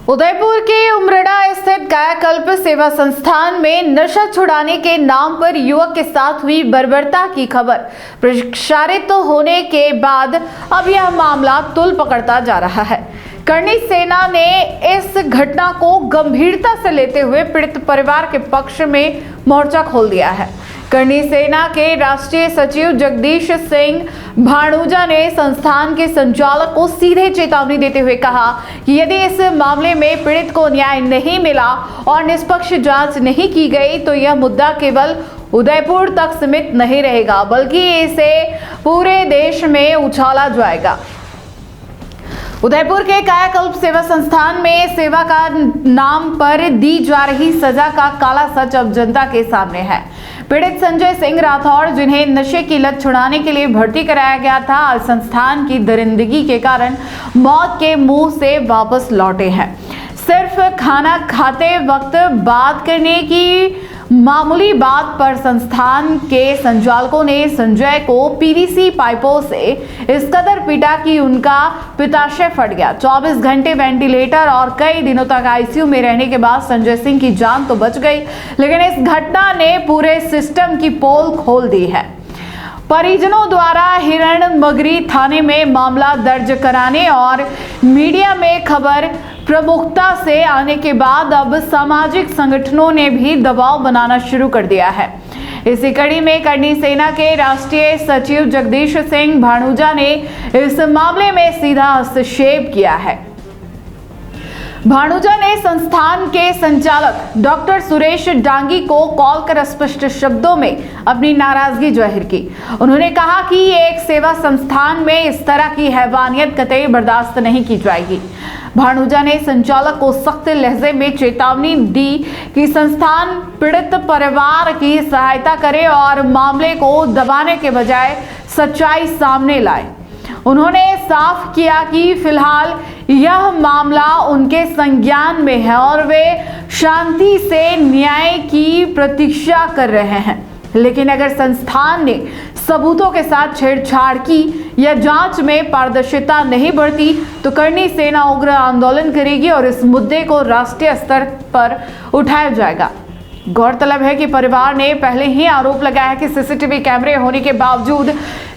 उदयपुर के उमरड़ा स्थित कायाकल्प सेवा संस्थान में नशा छुड़ाने के नाम पर युवक के साथ हुई बर्बरता की खबर प्रसारित होने के बाद अब यह मामला तूल पकड़ता जा रहा है। करणी सेना ने इस घटना को गंभीरता से लेते हुए पीड़ित परिवार के पक्ष में मोर्चा खोल दिया है। करणी सेना के राष्ट्रीय सचिव जगदीश सिंह भाणुजा ने संस्थान के संचालक को सीधे चेतावनी देते हुए कहा कि यदि इस मामले में पीड़ित को न्याय नहीं मिला और निष्पक्ष जांच नहीं की गई तो यह मुद्दा केवल उदयपुर तक सीमित नहीं रहेगा बल्कि इसे पूरे देश में उछाला जाएगा। उदयपुर के कायाकल्प सेवा संस्थान में सेवा का नाम पर दी जा रही सजा का काला सच अब जनता के सामने है। पीड़ित संजय सिंह राठौड़, जिन्हें नशे की लत छुड़ाने के लिए भर्ती कराया गया था, आज संस्थान की दरिंदगी के कारण मौत के मुंह से वापस लौटे हैं। सिर्फ खाना खाते वक्त बात करने की मामूली बात पर संस्थान के संचालकों ने संजय को पीवीसी पाइपों से इस कदर पीटा कि उनका पित्ताशय फट गया। 24 घंटे वेंटिलेटर और कई दिनों तक आईसीयू में रहने के बाद संजय सिंह की जान तो बच गई, लेकिन इस घटना ने पूरे सिस्टम की पोल खोल दी है। परिजनों द्वारा हिरणमगरी थाने में मामला दर्ज कराने और मीडिया में खबर प्रमुखता से आने के बाद अब सामाजिक संगठनों ने भी दबाव बनाना शुरू कर दिया है। इसी कड़ी में करणी सेना के राष्ट्रीय सचिव जगदीश सिंह भाणुजा ने इस मामले में सीधा हस्तक्षेप किया है। भाणुजा ने संस्थान के संचालक डॉक्टर सुरेश डांगी को कॉल कर स्पष्ट शब्दों में अपनी नाराजगी जाहिर की। उन्होंने कहा कि एक सेवा संस्थान में इस तरह की हैवानियत कतई बर्दाश्त नहीं की जाएगी। भाणुजा ने संचालक को सख्त लहजे में चेतावनी दी कि संस्थान पीड़ित परिवार की सहायता करे और मामले को दबाने के बजाय सच्चाई सामने लाए। उन्होंने साफ किया कि फिलहाल यह मामला उनके संज्ञान में है और वे शांति से न्याय की प्रतीक्षा कर रहे हैं, लेकिन अगर संस्थान ने सबूतों के साथ छेड़छाड़ की या जांच में पारदर्शिता नहीं बढ़ती तो करणी सेना उग्र आंदोलन करेगी और इस मुद्दे को राष्ट्रीय स्तर पर उठाया जाएगा। गौरतलब है कि परिवार ने पहले ही आरोप लगाया है कि सीसीटीवी कैमरे होने के बावजूद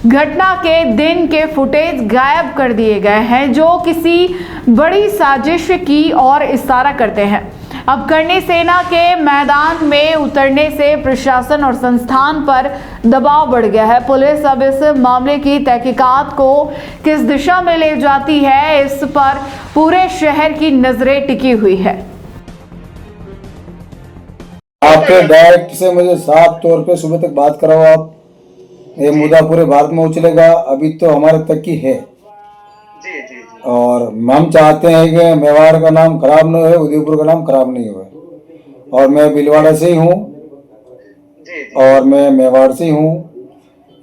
घटना के दिन के फुटेज गायब कर दिए गए हैं, जो किसी बड़ी साजिश की ओर इशारा करते हैं। अब करणी सेना के मैदान में उतरने से प्रशासन और संस्थान पर दबाव बढ़ गया है। पुलिस अब इस मामले की तहकीकात को किस दिशा में ले जाती है, इस पर पूरे शहर की नजरें टिकी हुई है। आपके डायरेक्ट से मुझे साफ तौर पे सुबह तक बात कराओ आप। ये मुद्दा पूरे भारत में उछलेगा, अभी तो हमारे तक की है। जी जी जी। और हम चाहते हैं कि मेवाड़ का नाम खराब नहीं हो, उदयपुर का नाम खराब नहीं हो। और मैं भीलवाड़ा से ही हूँ और मैं मेवाड़ से ही हूँ।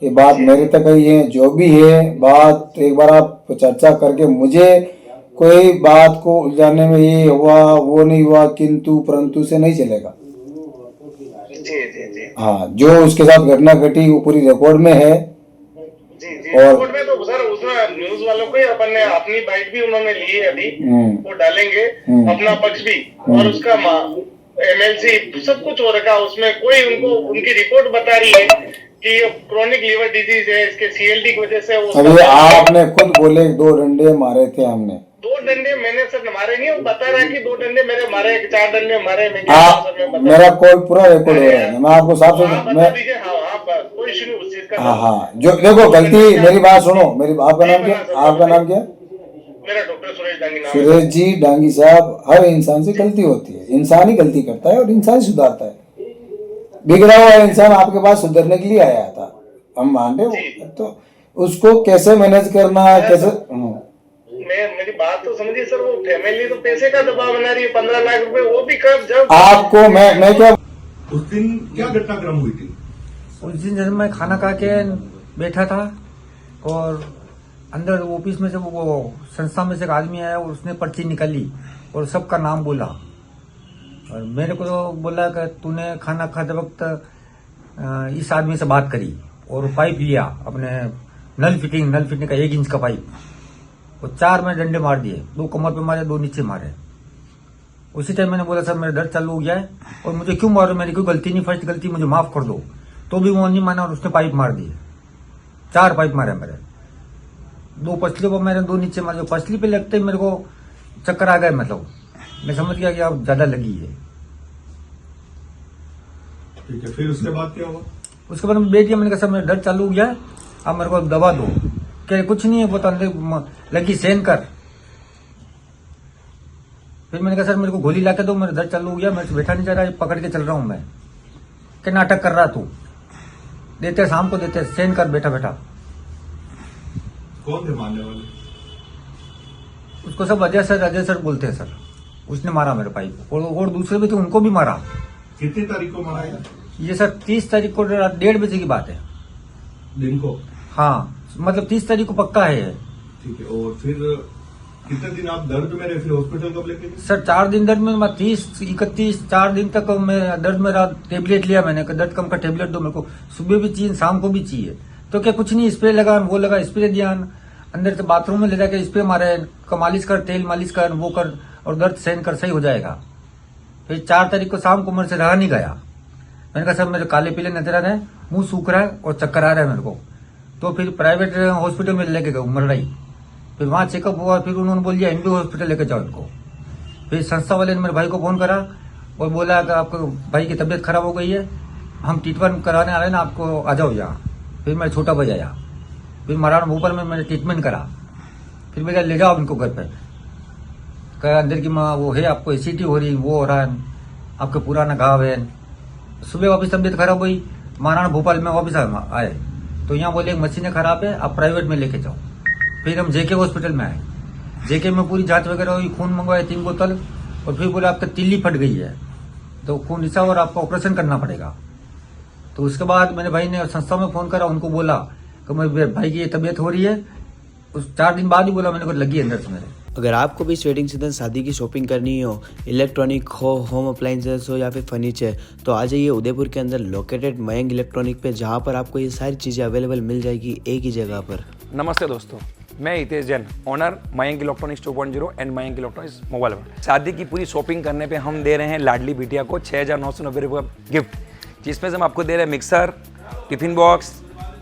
ये बात मेरे तक ही है, जो भी है बात एक बार आप चर्चा करके मुझे कोई बात को उलझाने में ये हुआ वो नहीं हुआ किंतु परंतु से नहीं चलेगा। जी जी जी। हाँ, जो उसके साथ घटना घटी वो पूरी रिकॉर्ड में है। जी जी। और रिकॉर्ड में तो सर उसमें न्यूज वालों को अपन ने अपनी बाइट भी उन्होंने ली है, अभी वो डालेंगे अपना पक्ष भी और उसका एमएलसी सब कुछ हो रखा। उसमें कोई उनको उनकी रिपोर्ट बता रही है कि क्रोनिक लीवर डिजीज है, इसके सीएलडी की वजह से। अभी आपने खुद बोले 2 डंडे मारे थे हमने। 2 डंडे मैंने सर मारे नहीं, वो बता रहा है कि 2 डंडे मेरे मारे, 4 डंडे मारे। मेरा कॉल पूरा रिकॉर्ड हो रहा है, मैं आपको साफ हाँ जो देखो गलती मेरी बात सुनो, मेरी आपका नाम क्या? आपका नाम क्या? मेरा डॉक्टर सुरेश डांगी नाम। सुरेश जी डांगी साहब, हर इंसान से गलती होती है, इंसान ही गलती करता है और इंसान ही सुधारता है। बिगड़ा हुआ इंसान आपके पास सुधरने के लिए आया था, हम मान रहे, तो उसको कैसे मैनेज करना है, कैसे मेरी बात तो समझिए सर। वो फैमिली तो पैसे का दबाव बना रही है, 15 लाख रुपए, वो भी कब जब आपको मैं क्या उस दिन क्या घटनाक्रम हुई थी? उस दिन जब मैं खाना खा के बैठा था और अंदर ऑफिस में से वो संस्था में से एक आदमी आया और उसने पर्ची निकाली और सबका नाम बोला और मेरे को तो बोला कि तूने खाना खाते वक्त इस आदमी से बात करी और पाइप लिया, अपने नल फिटिंग का 1 इंच का पाइप, और 4 में डंडे मार दिए, 2 कमर पे मारे, 2 नीचे मारे। उसी टाइम मैंने बोला सर मेरा दर्द चालू हो गया है और मुझे क्यों मारो, मेरी कोई गलती नहीं, फर्स्ट गलती, मुझे माफ कर दो। तो भी वो नहीं माना और उसने पाइप मार दिए, 4 पाइप मारे मेरे, 2 पसली पर मेरे 2 नीचे मारे। पसली पे लगते ही मेरे को चक्कर आ गए, मतलब मैं समझ गया कि अब ज्यादा लगी है। ठीक है, फिर उसके बाद क्या हुआ? उसके बाद मैं बैठ गया, मैंने कहा सर मेरा दर्द चालू हो गया है, अब मेरे को दवा दो। क्या कुछ नहीं है, वो तो अंदर लगी, सहन कर। फिर मैंने कहा सर मेरे को गोली ला के दो, मेरा दर्द चालू हो गया, मेरे से बैठा नहीं जा रहा, पकड़ के चल रहा हूं मैं। क्या नाटक कर रहा तू, देते शाम को देते, सहन कर बैठा बैठा। कौन थे मारने वाले? उसको सब अजय सर बोलते हैं सर। उसने मारा मेरे पाइप और दूसरे भी थे, उनको भी मारा। कितनी तारीख को मारा है? ये सर 30 तारीख को रात 1:30 बजे की बात है। दिन को? हाँ, मतलब 30 तारीख को पक्का है। ठीक है, और फिर कितने दिन आप दर्द में रहे, फिर हॉस्पिटल कब लेके गए? सर 4 दिन दर्द में, 30, 31, 4 दिन तक मैं दर्द में रहा। टेबलेट लिया मैंने, दर्द कम का टेबलेट दो मेरे को, सुबह भी चाहिए शाम को भी चाहिए। तो क्या कुछ नहीं, स्प्रे लगा, वो लगा, स्प्रे दिया, अंदर से बाथरूम में ले जाकर स्प्रे मारे, मालिश कर, तेल मालिश कर, वो कर, और दर्द सहन कर, सही हो जाएगा। फिर 4 तारीख को शाम को मेरे से रहा नहीं गया। मैंने कहा सर मेरे काले पीले नजर आ रहे हैं, मुंह सूख रहा है और चक्कर आ रहा है मेरे को। तो फिर प्राइवेट हॉस्पिटल में लेके गए मरड़ाई। फिर वहां चेकअप हुआ, फिर उन्होंने बोल दिया एमबी हॉस्पिटल लेके जाओ इनको। फिर संस्था वाले ने मेरे भाई को फोन करा और बोला कि आपको भाई की तबीयत खराब हो गई है, हम ट्रीटमेंट कराने आ रहे हैं ना, आपको आ जाओ यहाँ। फिर मेरा छोटा भाई आया, फिर महाराणा भोपाल में मैंने ट्रीटमेंट करा। फिर मेरा ले जाओ इनको घर पे, कहा अंदर की माँ वो है, आपको एसिडिटी हो रही, वो हो रहा है, आपके पुराना घाव है। सुबह वापस तबीयत खराब हुई, महाराणा भोपाल में वापस आए तो यहाँ बोले मशीनें खराब है, आप प्राइवेट में लेके जाओ। फिर हम जेके हॉस्पिटल में आए, जेके में पूरी जांच वगैरह हुई, खून मंगवाए 3 बोतल, और फिर बोले आपका तिल्ली फट गई है तो खून रिसा और आपको ऑपरेशन करना पड़ेगा। तो उसके बाद मेरे भाई ने संस्था में फोन करा, उनको बोला कि मेरे भाई की ये तबीयत हो रही है। उस 4 दिन बाद ही बोला मैंने को लगी अंदर से मेरे। अगर आपको भी इस वेडिंग सीजन शादी की शॉपिंग करनी हो, इलेक्ट्रॉनिक हो, होम अप्लाइंसेस हो या फिर फर्नीचर, तो आ जाइए उदयपुर के अंदर लोकेटेड मयंक इलेक्ट्रॉनिक पे, जहां पर आपको ये सारी चीज़ें अवेलेबल मिल जाएगी एक ही जगह पर। नमस्ते दोस्तों, मैं Hitesh Jain, owner Mayank electronics 2.0 and Mayank electronics mobile world. शादी की पूरी शॉपिंग करने पे हम दे रहे हैं लाडली बिटिया को 6,990 रुपये का गिफ्ट, जिसमें से हम आपको दे रहे हैं mixer, tiffin box,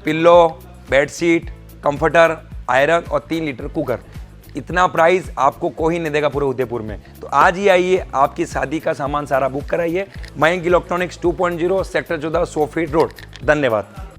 pillow, bedsheet, comforter, iron और 3 लीटर कुकर। इतना प्राइस आपको कोई नहीं देगा पूरे उदयपुर में। तो आज ही आइए, आपकी शादी का सामान सारा बुक कराइए। Mayank electronics 2.0 sector 14 100 feet road. धन्यवाद।